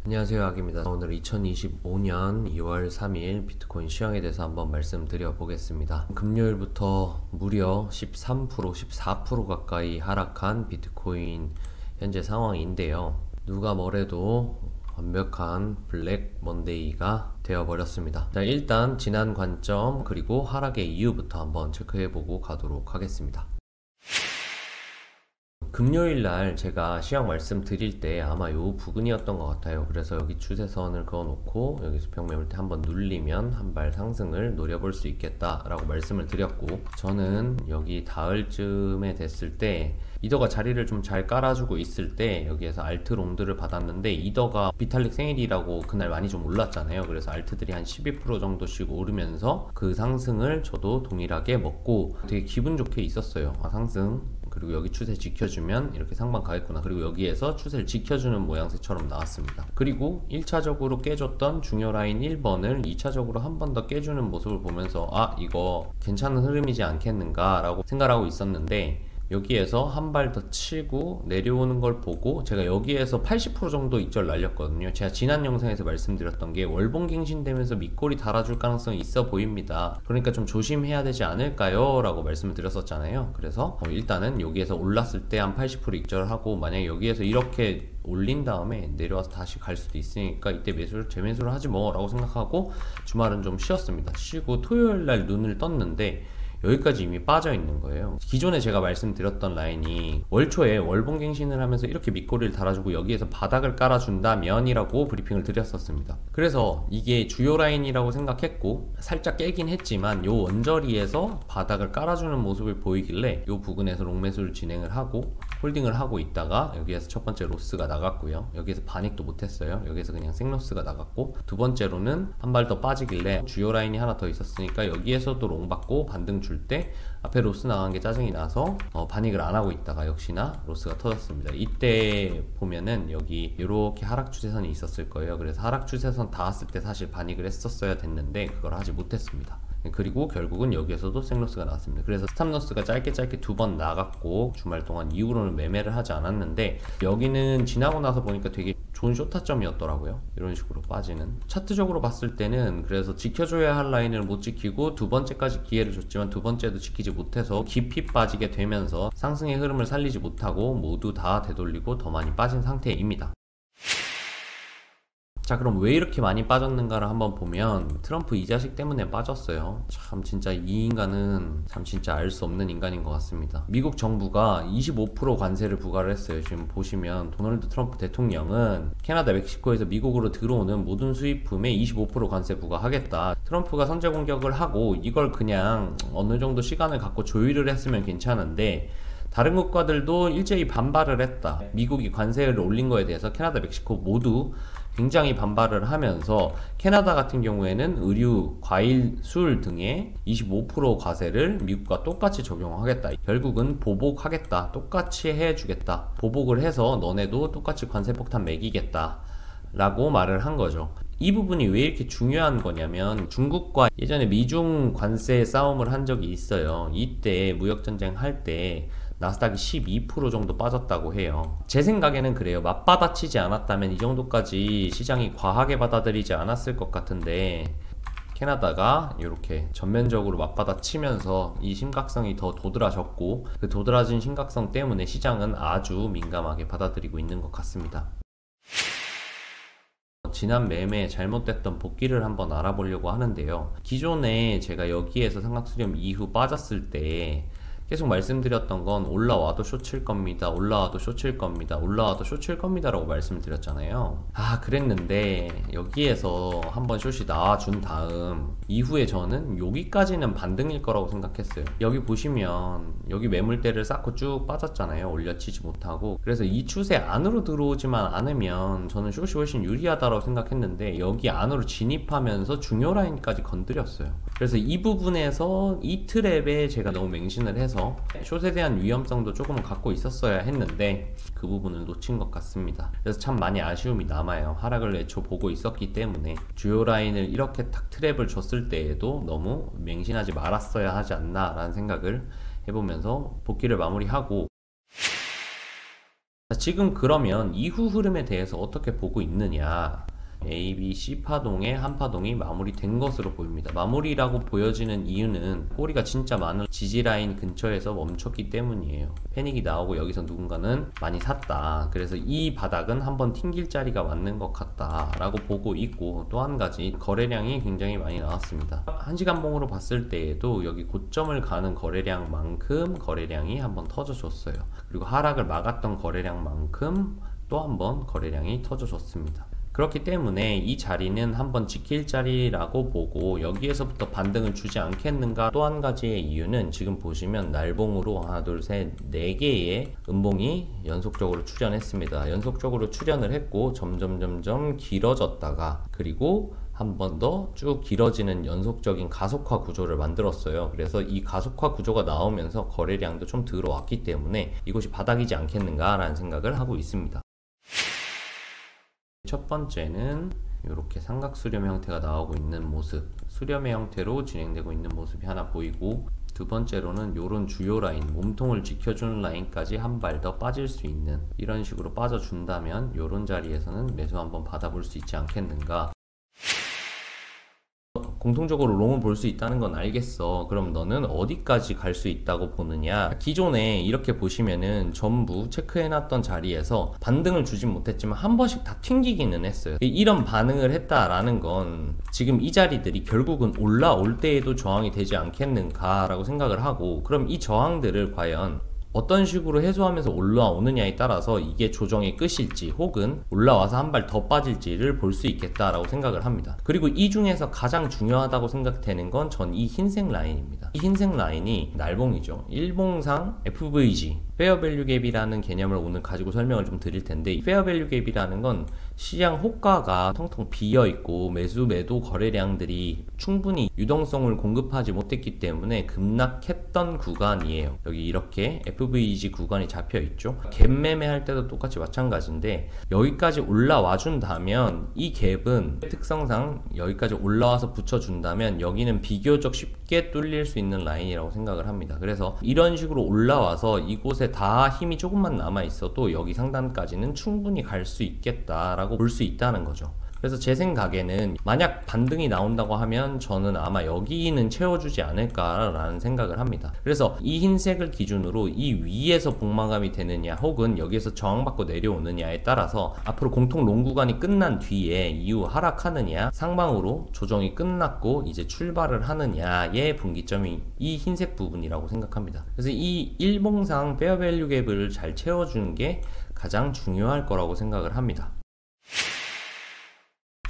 안녕하세요, 악입니다. 오늘 2025년 2월 3일 비트코인 시황에 대해서 한번 말씀드려 보겠습니다. 금요일부터 무려 13%, 14% 가까이 하락한 비트코인 현재 상황인데요. 누가 뭐래도 완벽한 블랙 먼데이가 되어버렸습니다. 자, 일단 지난 관점 그리고 하락의 이유부터 한번 체크해보고 가도록 하겠습니다. 금요일날 제가 시황 말씀드릴 때 아마 요 부근이었던 것 같아요. 그래서 여기 추세선을 그어놓고 여기서 병매물대 한번 눌리면 한 발 상승을 노려볼 수 있겠다 라고 말씀을 드렸고, 저는 여기 닿을쯤에 됐을 때 이더가 자리를 좀 잘 깔아주고 있을 때 여기에서 알트 롱들을 받았는데, 이더가 비탈릭 생일이라고 그날 많이 좀 올랐잖아요. 그래서 알트들이 한 12% 정도씩 오르면서 그 상승을 저도 동일하게 먹고 되게 기분 좋게 있었어요. 상승, 그리고 여기 추세 지켜주면 이렇게 상방 가겠구나. 그리고 여기에서 추세를 지켜주는 모양새처럼 나왔습니다. 그리고 1차적으로 깨줬던 중요 라인 1번을 2차적으로 한 번 더 깨주는 모습을 보면서 이거 괜찮은 흐름이지 않겠는가 라고 생각하고 있었는데, 여기에서 한 발 더 치고 내려오는 걸 보고 제가 여기에서 80% 정도 익절 날렸거든요. 제가 지난 영상에서 말씀드렸던 게 월봉갱신되면서 밑골이 달아줄 가능성이 있어 보입니다. 그러니까 좀 조심해야 되지 않을까요? 라고 말씀을 드렸었잖아요. 그래서 일단은 여기에서 올랐을 때 한 80% 익절하고, 만약에 여기에서 이렇게 올린 다음에 내려와서 다시 갈 수도 있으니까 이때 재매수를 하지 뭐 라고 생각하고 주말은 좀 쉬었습니다. 쉬고 토요일날 눈을 떴는데 여기까지 이미 빠져 있는 거예요. 기존에 제가 말씀드렸던 라인이 월초에 월봉갱신을 하면서 이렇게 밑꼬리를 달아주고 여기에서 바닥을 깔아준다면이라고 브리핑을 드렸었습니다. 그래서 이게 주요 라인이라고 생각했고 살짝 깨긴 했지만 요 원저리에서 바닥을 깔아주는 모습을 보이길래 요 부근에서 롱매수를 진행을 하고 홀딩을 하고 있다가 여기에서 첫 번째 로스가 나갔고요. 여기에서 반익도 못했어요. 여기에서 그냥 생로스가 나갔고, 두 번째로는 한 발 더 빠지길래 주요 라인이 하나 더 있었으니까 여기에서도 롱 받고 반등 줄 때 앞에 로스 나간 게 짜증이 나서 반익을 안 하고 있다가 역시나 로스가 터졌습니다. 이때 보면은 여기 이렇게 하락 추세선이 있었을 거예요. 그래서 하락 추세선 닿았을 때 사실 반익을 했었어야 됐는데 그걸 하지 못했습니다. 그리고 결국은 여기에서도 생로스가 나왔습니다. 그래서 스탑로스가 짧게 두 번 나갔고 주말 동안 이후로는 매매를 하지 않았는데, 여기는 지나고 나서 보니까 되게 좋은 쇼타점이었더라고요. 이런 식으로 빠지는 차트적으로 봤을 때는, 그래서 지켜줘야 할 라인을 못 지키고 두 번째까지 기회를 줬지만 두 번째도 지키지 못해서 깊이 빠지게 되면서 상승의 흐름을 살리지 못하고 모두 다 되돌리고 더 많이 빠진 상태입니다. 자, 그럼 왜 이렇게 많이 빠졌는가를 한번 보면 트럼프 이 자식 때문에 빠졌어요. 참 진짜 이 인간은 참 진짜 알 수 없는 인간인 것 같습니다. 미국 정부가 25% 관세를 부과를 했어요. 지금 보시면 도널드 트럼프 대통령은 캐나다, 멕시코에서 미국으로 들어오는 모든 수입품에 25% 관세 부과하겠다. 트럼프가 선제 공격을 하고 이걸 그냥 어느 정도 시간을 갖고 조율을 했으면 괜찮은데, 다른 국가들도 일제히 반발을 했다. 미국이 관세를 올린 거에 대해서 캐나다, 멕시코 모두 굉장히 반발을 하면서 캐나다 같은 경우에는 의류, 과일, 술 등의 25% 과세를 미국과 똑같이 적용하겠다. 결국은 보복하겠다. 똑같이 해주겠다. 보복을 해서 너네도 똑같이 관세 폭탄 매기겠다 라고 말을 한 거죠. 이 부분이 왜 이렇게 중요한 거냐면, 중국과 예전에 미중 관세 싸움을 한 적이 있어요. 이때 무역전쟁 할 때 나스닥이 12% 정도 빠졌다고 해요. 제 생각에는 그래요. 맞받아치지 않았다면 이 정도까지 시장이 과하게 받아들이지 않았을 것 같은데, 캐나다가 이렇게 전면적으로 맞받아치면서 이 심각성이 더 도드라졌고, 그 도드라진 심각성 때문에 시장은 아주 민감하게 받아들이고 있는 것 같습니다. 지난 매매 잘못됐던 복귀를 한번 알아보려고 하는데요. 기존에 제가 여기에서 삼각수렴 이후 빠졌을 때 계속 말씀드렸던 건 올라와도 쇼칠 겁니다. 올라와도 쇼칠 겁니다. 올라와도 쇼칠 겁니다 라고 말씀을 드렸잖아요. 그랬는데 여기에서 한번 숏이 나와준 다음 이후에 저는 여기까지는 반등일 거라고 생각했어요. 여기 보시면 여기 매물대를 쌓고 쭉 빠졌잖아요. 올려치지 못하고. 그래서 이 추세 안으로 들어오지만 않으면 저는 숏이 훨씬 유리하다고 생각했는데, 여기 안으로 진입하면서 중요 라인까지 건드렸어요. 그래서 이 부분에서 이 트랩에 제가 너무 맹신을 해서 숏에 대한 위험성도 조금 갖고 있었어야 했는데 그 부분을 놓친 것 같습니다. 그래서 참 많이 아쉬움이 남아요. 하락을 애초 보고 있었기 때문에 주요 라인을 이렇게 딱 트랩을 줬을 때에도 너무 맹신하지 말았어야 하지 않나 라는 생각을 해보면서 복귀를 마무리하고, 자, 지금 그러면 이후 흐름에 대해서 어떻게 보고 있느냐. A, B, C 파동의 한 파동이 마무리된 것으로 보입니다. 마무리라고 보여지는 이유는 꼬리가 진짜 많은 지지라인 근처에서 멈췄기 때문이에요. 패닉이 나오고 여기서 누군가는 많이 샀다. 그래서 이 바닥은 한번 튕길 자리가 맞는 것 같다 라고 보고 있고, 또 한 가지 거래량이 굉장히 많이 나왔습니다. 1시간봉으로 봤을 때에도 여기 고점을 가는 거래량만큼 거래량이 한번 터져줬어요. 그리고 하락을 막았던 거래량만큼 또 한번 거래량이 터져줬습니다. 그렇기 때문에 이 자리는 한번 지킬 자리라고 보고 여기에서부터 반등을 주지 않겠는가. 또 한 가지의 이유는 지금 보시면 날봉으로 하나 둘 셋 4개의 음봉이 연속적으로 출현했습니다. 연속적으로 출현을 했고 점점 길어졌다가 그리고 한 번 더 쭉 길어지는 연속적인 가속화 구조를 만들었어요. 그래서 이 가속화 구조가 나오면서 거래량도 좀 들어왔기 때문에 이곳이 바닥이지 않겠는가 라는 생각을 하고 있습니다. 첫 번째는 이렇게 삼각 수렴 형태가 나오고 있는 모습, 수렴의 형태로 진행되고 있는 모습이 하나 보이고, 두 번째로는 이런 주요 라인, 몸통을 지켜주는 라인까지 한 발 더 빠질 수 있는, 이런 식으로 빠져준다면 이런 자리에서는 매수 한번 받아볼 수 있지 않겠는가. 공통적으로 롱을 볼 수 있다는 건 알겠어. 그럼 너는 어디까지 갈 수 있다고 보느냐. 기존에 이렇게 보시면은 전부 체크해놨던 자리에서 반등을 주진 못했지만 한 번씩 다 튕기기는 했어요. 이런 반응을 했다라는 건 지금 이 자리들이 결국은 올라올 때에도 저항이 되지 않겠는가 라고 생각을 하고, 그럼 이 저항들을 과연 어떤 식으로 해소하면서 올라오느냐에 따라서 이게 조정의 끝일지 혹은 올라와서 한 발 더 빠질지를 볼 수 있겠다라고 생각을 합니다. 그리고 이 중에서 가장 중요하다고 생각되는 건 전 이 흰색 라인입니다. 이 흰색 라인이 날봉이죠. 일봉상 FVG, 페어밸류 갭이라는 개념을 오늘 가지고 설명을 좀 드릴 텐데, 이 페어밸류 갭이라는 건 시장 호가가 텅텅 비어있고 매수 매도 거래량들이 충분히 유동성을 공급하지 못했기 때문에 급락했던 구간이에요. 여기 이렇게 FVG 구간이 잡혀있죠. 갭 매매할 때도 똑같이 마찬가지인데, 여기까지 올라와 준다면 이 갭은 특성상 여기까지 올라와서 붙여준다면 여기는 비교적 쉽게 뚫릴 수 있는 라인이라고 생각을 합니다. 그래서 이런 식으로 올라와서 이곳에 다 힘이 조금만 남아있어도 여기 상단까지는 충분히 갈 수 있겠다라고 볼 수 있다는 거죠. 그래서 제 생각에는 만약 반등이 나온다고 하면 저는 아마 여기는 채워주지 않을까라는 생각을 합니다. 그래서 이 흰색을 기준으로 이 위에서 복마감이 되느냐 혹은 여기에서 저항받고 내려오느냐에 따라서 앞으로 공통 롱 구간이 끝난 뒤에 이후 하락하느냐, 상방으로 조정이 끝났고 이제 출발을 하느냐의 분기점이 이 흰색 부분이라고 생각합니다. 그래서 이 일봉상 페어밸류 갭을 잘 채워주는 게 가장 중요할 거라고 생각을 합니다.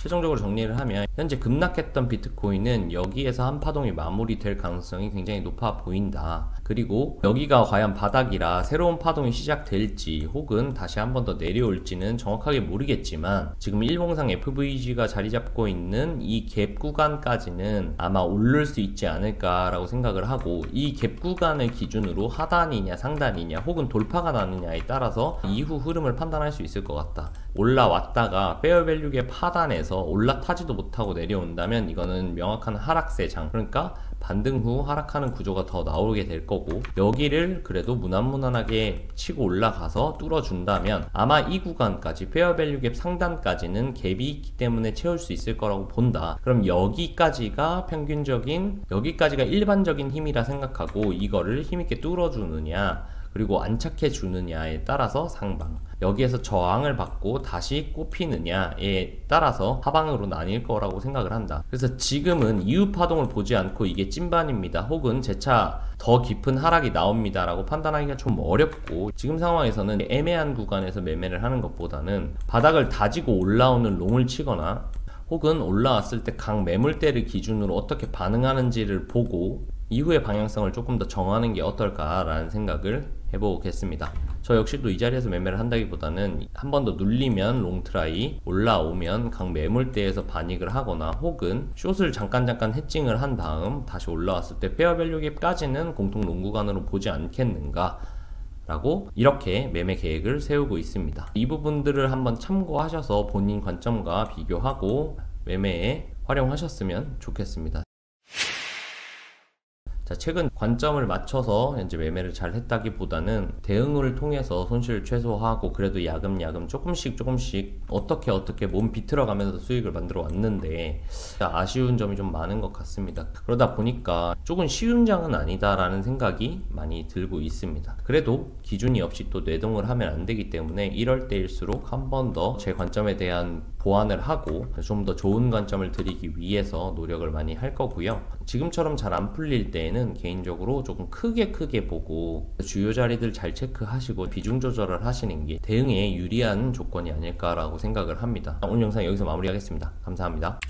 최종적으로 정리를 하면 현재 급락했던 비트코인은 여기에서 한 파동이 마무리될 가능성이 굉장히 높아 보인다. 그리고 여기가 과연 바닥이라 새로운 파동이 시작될지 혹은 다시 한 번 더 내려올지는 정확하게 모르겠지만, 지금 일봉상 FVG가 자리 잡고 있는 이 갭 구간까지는 아마 오를 수 있지 않을까 라고 생각을 하고, 이 갭 구간을 기준으로 하단이냐 상단이냐 혹은 돌파가 나느냐에 따라서 이후 흐름을 판단할 수 있을 것 같다. 올라왔다가 페어밸류 갭 하단에서 올라타지도 못하고 내려온다면 이거는 명확한 하락세장, 그러니까 반등 후 하락하는 구조가 더 나오게 될 거고, 여기를 그래도 무난무난하게 치고 올라가서 뚫어준다면 아마 이 구간까지 페어밸류 갭 상단까지는 갭이 있기 때문에 채울 수 있을 거라고 본다. 그럼 여기까지가 평균적인, 여기까지가 일반적인 힘이라 생각하고 이거를 힘있게 뚫어주느냐 그리고 안착해 주느냐에 따라서 상방, 여기에서 저항을 받고 다시 꼽히느냐에 따라서 하방으로 나뉠 거라고 생각을 한다. 그래서 지금은 이후 파동을 보지 않고 이게 찐반입니다 혹은 재차 더 깊은 하락이 나옵니다 라고 판단하기가 좀 어렵고, 지금 상황에서는 애매한 구간에서 매매를 하는 것보다는 바닥을 다지고 올라오는 롱을 치거나 혹은 올라왔을 때 강 매물대를 기준으로 어떻게 반응하는지를 보고 이후의 방향성을 조금 더 정하는 게 어떨까라는 생각을 해보겠습니다. 저 역시도 이 자리에서 매매를 한다기보다는 한 번 더 눌리면 롱트라이, 올라오면 강 매물대에서 반익을 하거나 혹은 숏을 잠깐 해칭을 한 다음 다시 올라왔을 때 페어밸류 갭까지는 공통 롱 구간으로 보지 않겠는가 라고 이렇게 매매 계획을 세우고 있습니다. 이 부분들을 한번 참고하셔서 본인 관점과 비교하고 매매에 활용하셨으면 좋겠습니다. 자, 최근 관점을 맞춰서 현재 매매를 잘 했다기보다는 대응을 통해서 손실을 최소화하고 그래도 야금야금 조금씩 어떻게 몸 비틀어가면서 수익을 만들어 왔는데 아쉬운 점이 좀 많은 것 같습니다. 그러다 보니까 조금 쉬운 장은 아니다라는 생각이 많이 들고 있습니다. 그래도 기준이 없이 또 뇌동을 하면 안 되기 때문에 이럴 때일수록 한 번 더 제 관점에 대한 보완을 하고 좀 더 좋은 관점을 드리기 위해서 노력을 많이 할 거고요. 지금처럼 잘 안 풀릴 때에는 개인적으로 조금 크게 보고 주요 자리들 잘 체크하시고 비중 조절을 하시는 게 대응에 유리한 조건이 아닐까라고 생각을 합니다. 오늘 영상 여기서 마무리하겠습니다. 감사합니다.